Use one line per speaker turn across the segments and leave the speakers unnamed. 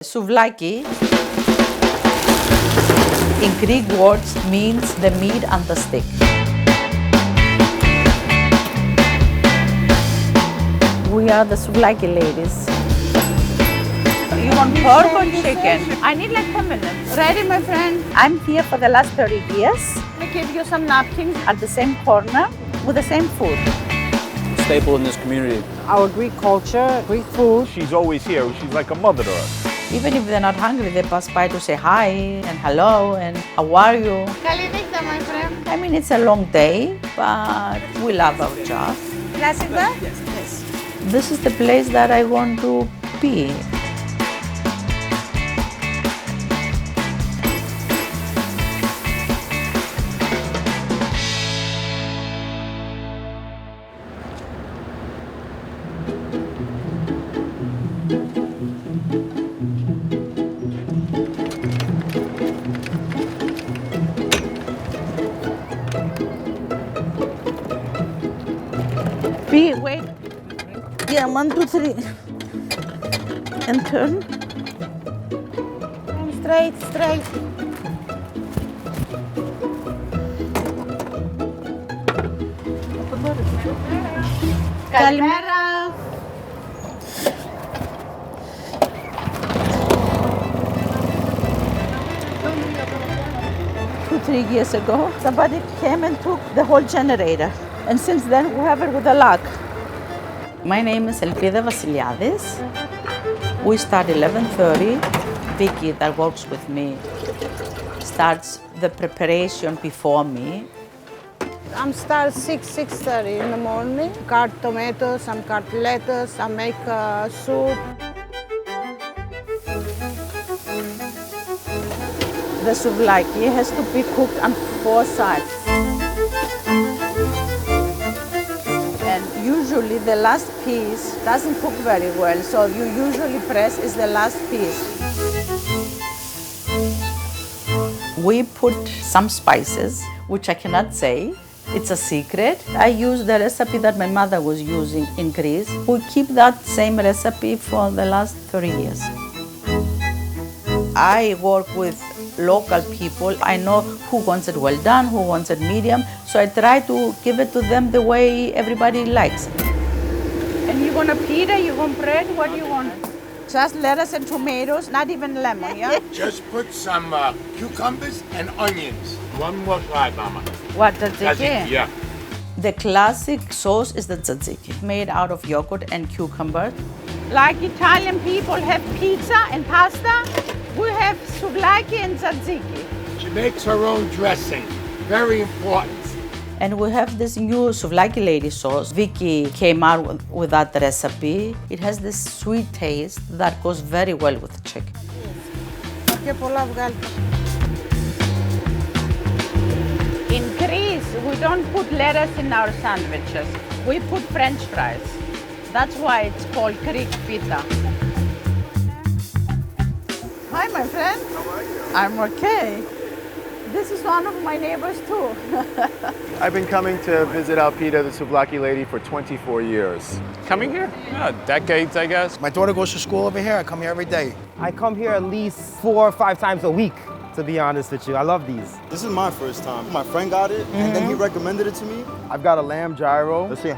Souvlaki in Greek words means the meat and the stick. We are the Souvlaki ladies. You want pork or chicken? I need like 10 minutes.
Ready, my friend?
I'm here for the last 30 years
Let me give you some napkins.
at the same corner with the same food.
Staple in this community.
Our Greek culture, Greek food.
She's always here. She's like a mother to us.
Even if they're not hungry, they pass by to say hi and hello and how are you?
Καληνύχτα, my friend.
I mean, it's a long day, but we love our job.
Classic bar?
Yes. This is the place that I want to be. Wait. Yeah, 1, 2, 3. And turn.
And straight. Καλημέρα.
2-3 years ago, somebody came and took the whole generator. And since then, we have it with a lock. My name is Elpida Vasiliadis. We start 11:30. Vicky, that works with me, starts the preparation before me.
I'm start 6:30 in the morning. Cut tomatoes, some cut lettuce, I make soup.
The souvlaki has to be cooked on 4 sides. And usually the last piece doesn't cook very well, so you usually press is the last piece. We put some spices, which I cannot say. It's a secret. I use the recipe that my mother was using in Greece. We keep that same recipe for the last 30 years. I work with local people. I know who wants it well done, who wants it medium, so I try to give it to them the way everybody likes it.
And you want a pita, you want bread, what do you want?
Just lettuce and tomatoes, not even lemon, yeah?
Just put some cucumbers and onions. One more slide, Mama.
What, tzatziki?
Yeah.
The classic sauce is the tzatziki, made out of yogurt and cucumber.
Like Italian people have pizza and pasta, we have souvlaki and tzatziki.
She makes her own dressing. Very important.
And we have this new Souvlaki Lady sauce. Vicky came out with that recipe. It has this sweet taste that goes very well with chicken.
Και πολλά βγάλτε. In Greece, we don't put lettuce in our sandwiches. We put French fries. That's why it's called Greek pita. Hi, my friend.
How are you?
I'm okay. This is one of my neighbors too.
I've been coming to visit Elpida, the Souvlaki Lady, for 24 years.
Coming here? Decades, I guess.
My daughter goes to school over here. I come here every day.
I come here at least 4 or 5 times a week, to be honest with you. I love these.
This is my first time. My friend got it, and then he recommended it to me.
I've got a lamb gyro.
Let's see.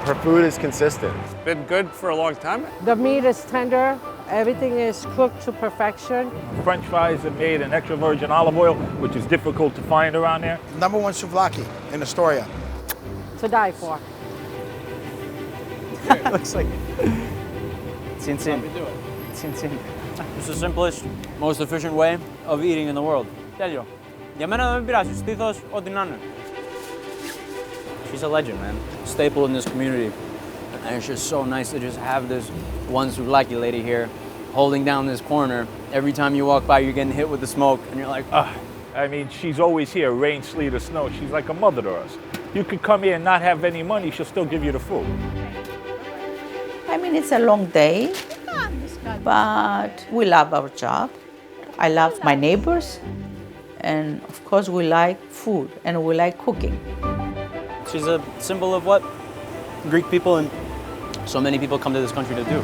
Her food is consistent.
Been good for a long time.
The meat is tender. Everything is cooked to perfection.
French fries are made in extra virgin olive oil, which is difficult to find around there.
Number 1 souvlaki in Astoria.
To die for.
Looks like Sinsin. Sinsin.
It's the simplest, most efficient way of eating in the world. Τέλειο. Για μένα δεν με πειράζει. Στήθος, ό,τι να είναι. She's a legend, man. Staple in this community. And it's just so nice to just have this one Souvlaki lady here holding down this corner. Every time you walk by, you're getting hit with the smoke, and you're like, ah.
I mean, she's always here, rain, sleet, or snow. She's like a mother to us. You could come here and not have any money, she'll still give you the food.
I mean, it's a long day, but we love our job. I love my neighbors, and of course, we like food and we like cooking.
She's a symbol of what Greek people and so many people come to this country to do.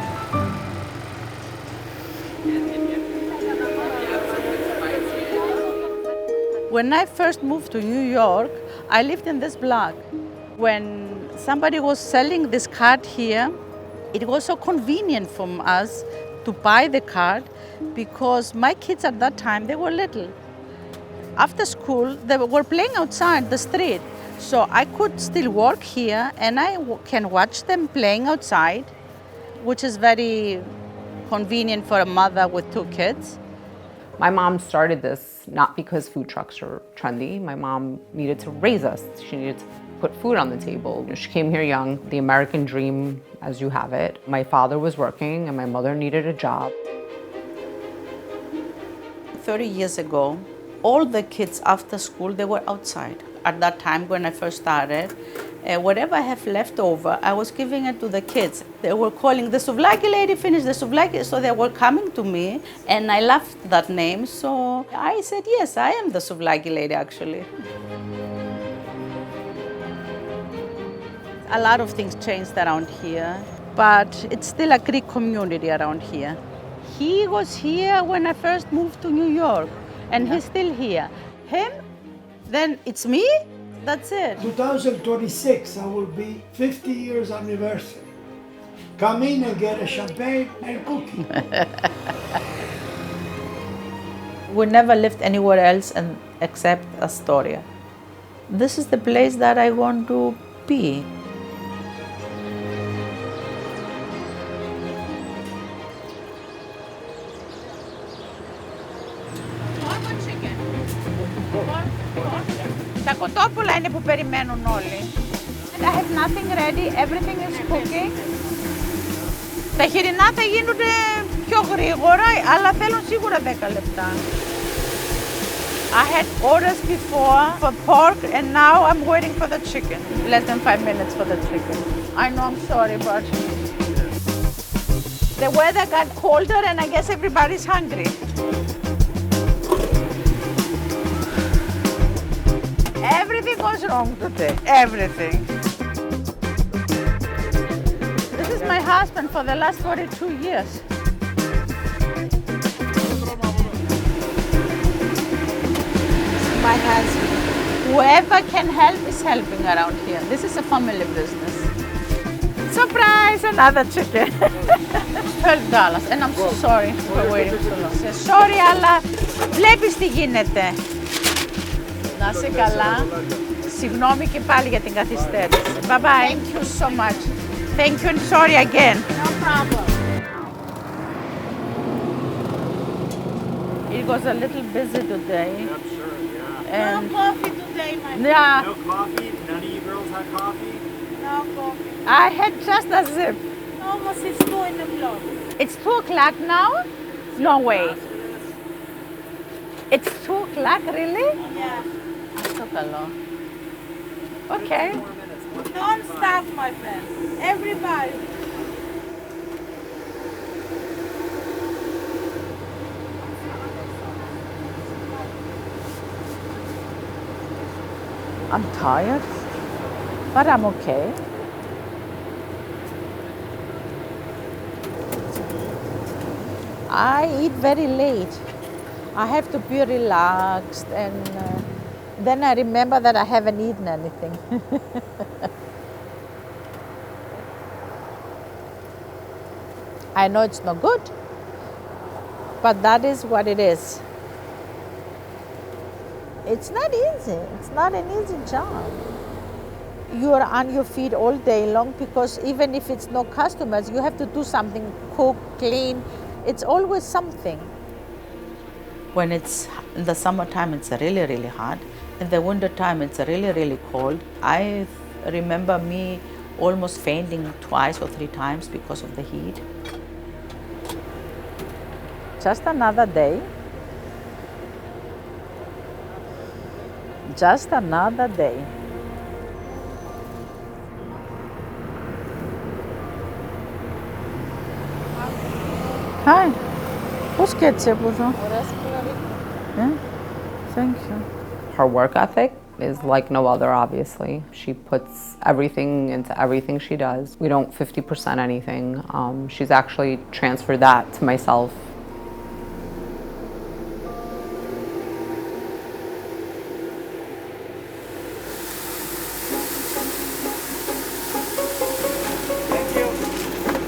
When I first moved to New York, I lived in this block. When somebody was selling this card here, it was so convenient for us to buy the card because my kids at that time, they were little. After school, they were playing outside the street. So I could still work here and I can watch them playing outside, which is very convenient for a mother with 2 kids.
My mom started this not because food trucks are trendy. My mom needed to raise us. She needed to put food on the table. She came here young, the American dream as you have it. My father was working and my mother needed a job.
30 years ago, all the kids after school, they were outside. At that time when I first started, whatever I have left over, I was giving it to the kids. They were calling the Souvlaki Lady, finish the Souvlaki, so they were coming to me, and I loved that name, so I said, yes, I am the Souvlaki Lady, actually. A lot of things changed around here, but it's still a Greek community around here. He was here when I first moved to New York, and he's still here. Him, then it's me. That's it.
2026, I will be 50 years anniversary. Come in and get a champagne and cookie.
We never lived anywhere else except Astoria. This is the place that I want to be.
Τα κοτόπουλα είναι που περιμένουν όλοι. I have nothing ready, everything is cooking. Τα χοιρινά θα γίνουν πιο γρήγορα, αλλά θέλουν σίγουρα 10 λεπτά. I had orders before for pork and now I'm waiting for the chicken. Less than 5 minutes for the chicken. I know, I'm sorry, but the weather got colder and I guess everybody's hungry. Everything goes wrong today, everything. This is my husband for the last 42 years. My husband. Whoever can help is helping around here. This is a family business. Surprise, another chicken. $12 and I'm so sorry for waiting so long. Sorry, αλλά βλέπεις τι γίνεται. Να είσαι καλά. Συγγνώμη και πάλι για την καθυστέρηση. Bye bye. Thank you so much. Thank you and sorry again. No problem. It was a little busy today.
I'm sure, yeah.
And
no coffee today, my friend.
Yeah.
No coffee? None of you girls had coffee?
No coffee.
I had just a sip.
Almost it's 2 o'clock.
It's 2 o'clock now? No way. It's 2 o'clock, really?
Yeah.
So καλό. Okay.
Don't stop, my friend. Everybody.
I'm tired, but I'm okay. I eat very late. I have to be relaxed and then I remember that I haven't eaten anything. I know it's not good, but that is what it is. It's not easy. It's not an easy job. You are on your feet all day long because even if it's no customers, you have to do something, cook, clean. It's always something.
When it's in the summertime, it's really, really hot. In the wintertime, it's really, really cold. I remember me almost fainting 2 or 3 times because of the heat.
Just another day. Just another day. Hi. Πώς και έτσι από εδώ?
Ωραία,
Yeah, thank you.
Her work ethic is like no other, obviously. She puts everything into everything she does. We don't 50% anything. She's actually transferred that to myself.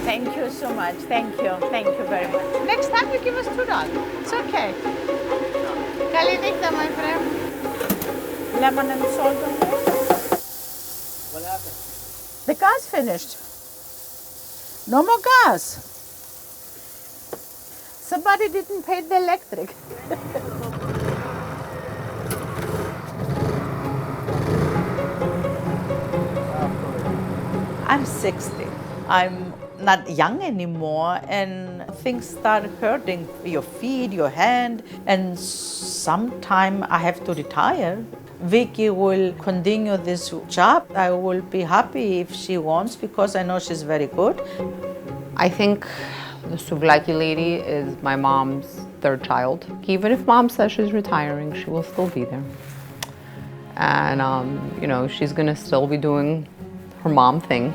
Thank you so much. Thank you. Thank you very much. Next time you give us $2. It's okay. Καλή νύχτα, my friend. Lemon and salt on there.
What happened?
The gas finished. No more gas. Somebody didn't pay the electric.
I'm 60. I'm not young anymore, and things start hurting your feet, your hand, and sometime I have to retire. Vicky will continue this job. I will be happy if she wants because I know she's very good.
I think the Souvlaki Lady is my mom's third child. Even if mom says she's retiring, she will still be there. And, you know, she's gonna still be doing her mom thing.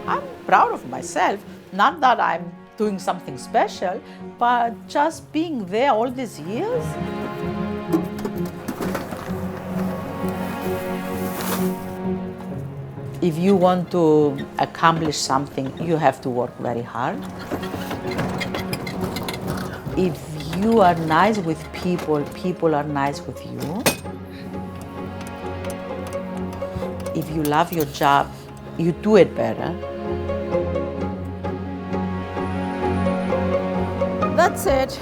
I'm proud of myself. Not that I'm doing something special, but just being there all these years. If you want to accomplish something, you have to work very hard. If you are nice with people, people are nice with you. If you love your job, you do it better.
That's it.